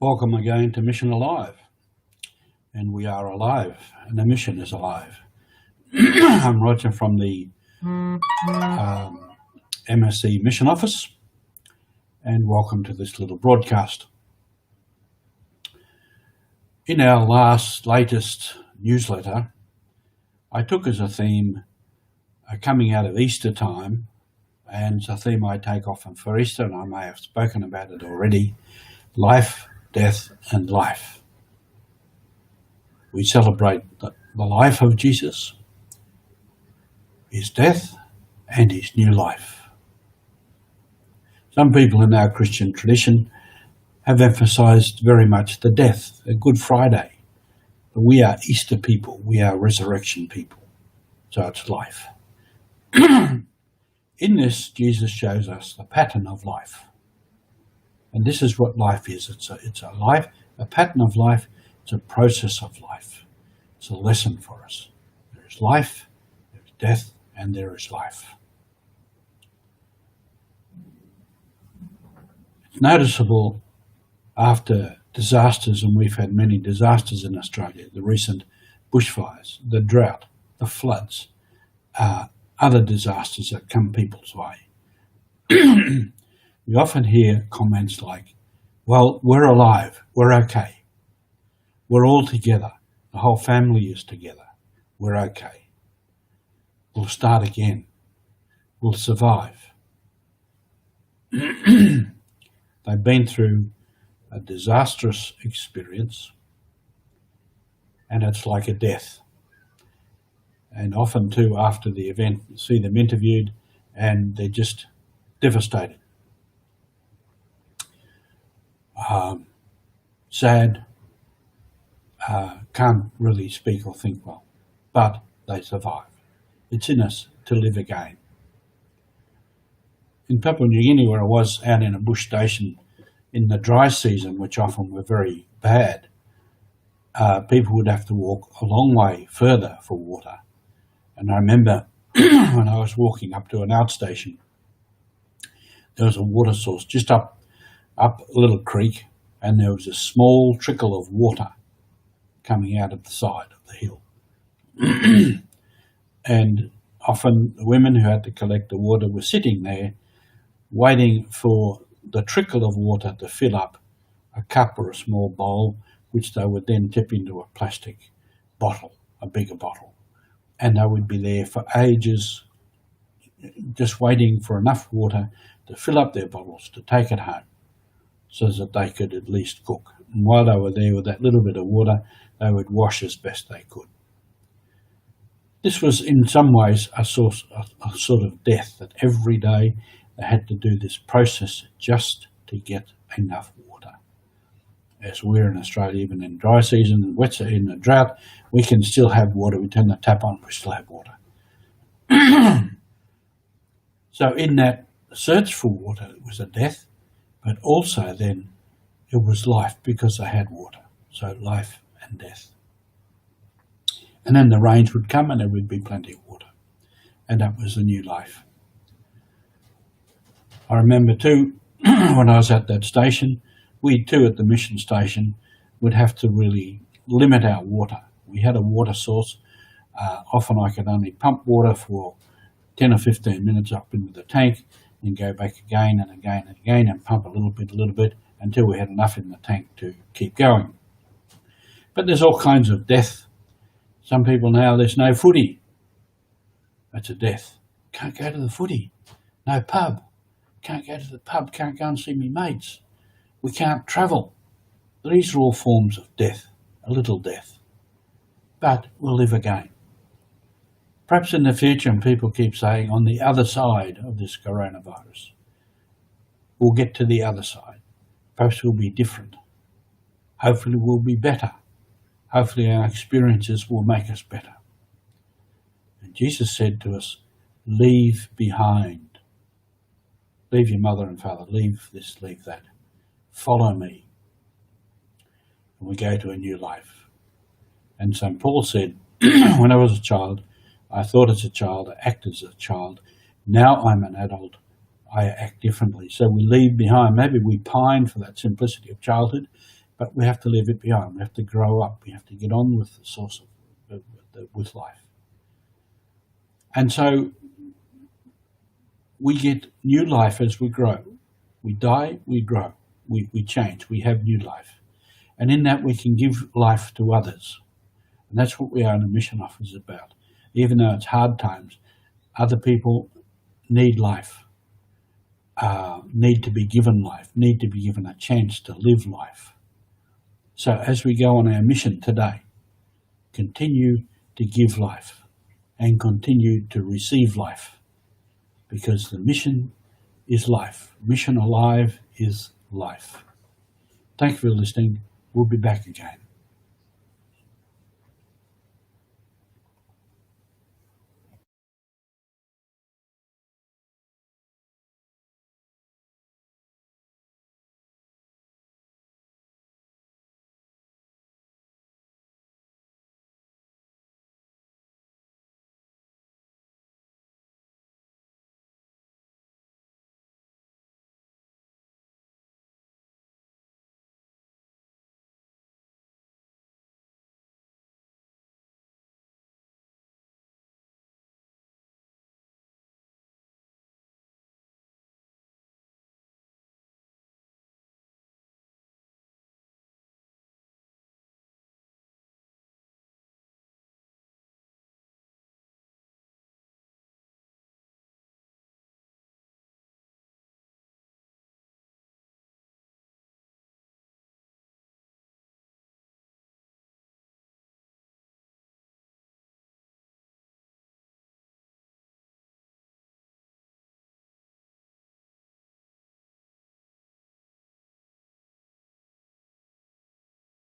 Welcome again to Mission Alive, and we are alive, and the mission is alive. I'm Roger from the MSC Mission Office, and welcome to this little broadcast. In our latest newsletter, I took as a theme coming out of Easter time, and it's a theme I take often for Easter, and I may have spoken about it already: life, death, and life. We celebrate the life of Jesus, his death, and his new life. Some people in our Christian tradition have emphasized very much the death, the Good Friday. But we are Easter people, we are resurrection people, so it's life. In this, Jesus shows us the pattern of life. And this is what life is. It's a life, a pattern of life. It's a process of life. It's a lesson for us. There is life, there is death, and there is life. It's noticeable after disasters, and we've had many disasters in Australia, the recent bushfires, the drought, the floods, other disasters that come people's way. We often hear comments like, well, we're alive, we're okay, we're all together, the whole family is together, we're okay, we'll start again, we'll survive. They've been through a disastrous experience, and it's like a death. And often too, after the event, you see them interviewed and they're just devastated. Sad, can't really speak or think well, but they survive. It's in us to live again. In Papua New Guinea, where I was out in a bush station in the dry season, which often were very bad, people would have to walk a long way further for water. And I remember when I was walking up to an outstation, there was a water source just up a little creek, and there was a small trickle of water coming out of the side of the hill. And often the women who had to collect the water were sitting there waiting for the trickle of water to fill up a cup or a small bowl, which they would then tip into a plastic bottle, a bigger bottle. And they would be there for ages, just waiting for enough water to fill up their bottles to take it home, so that they could at least cook. And while they were there with that little bit of water, they would wash as best they could. This was in some ways a sort of death, that every day they had to do this process just to get enough water. As we're in Australia, even in dry season and wet season, in the drought, we can still have water. We turn the tap on, we still have water. So in that search for water, it was a death. But also then it was life, because they had water. So life and death. And then the rains would come and there would be plenty of water. And that was a new life. I remember too, when I was at that station, we too at the mission station would have to really limit our water. We had a water source. Often I could only pump water for 10 or 15 minutes up into the tank, and go back again and again and again and pump a little bit until we had enough in the tank to keep going. But there's all kinds of death. Some people now, there's no footy. That's a death. Can't go to the footy. No pub. Can't go to the pub. Can't go and see me mates. We can't travel. These are all forms of death, a little death. But we'll live again. Perhaps in the future, and people keep saying, on the other side of this coronavirus, we'll get to the other side. Perhaps we'll be different. Hopefully we'll be better. Hopefully our experiences will make us better. And Jesus said to us, leave behind. Leave your mother and father. Leave this, leave that. Follow me. And we go to a new life. And St. Paul said, when I was a child, I thought as a child, I acted as a child. Now I'm an adult, I act differently. So we leave behind, maybe we pine for that simplicity of childhood, but we have to leave it behind. We have to grow up. We have to get on with the source of with life. And so we get new life as we grow. We die, we grow, we change, we have new life. And in that we can give life to others. And that's what we are in a mission office about. Even though it's hard times, other people need life, need to be given life, need to be given a chance to live life. So as we go on our mission today, continue to give life and continue to receive life, because the mission is life. Mission alive is life. Thank you for listening. We'll be back again.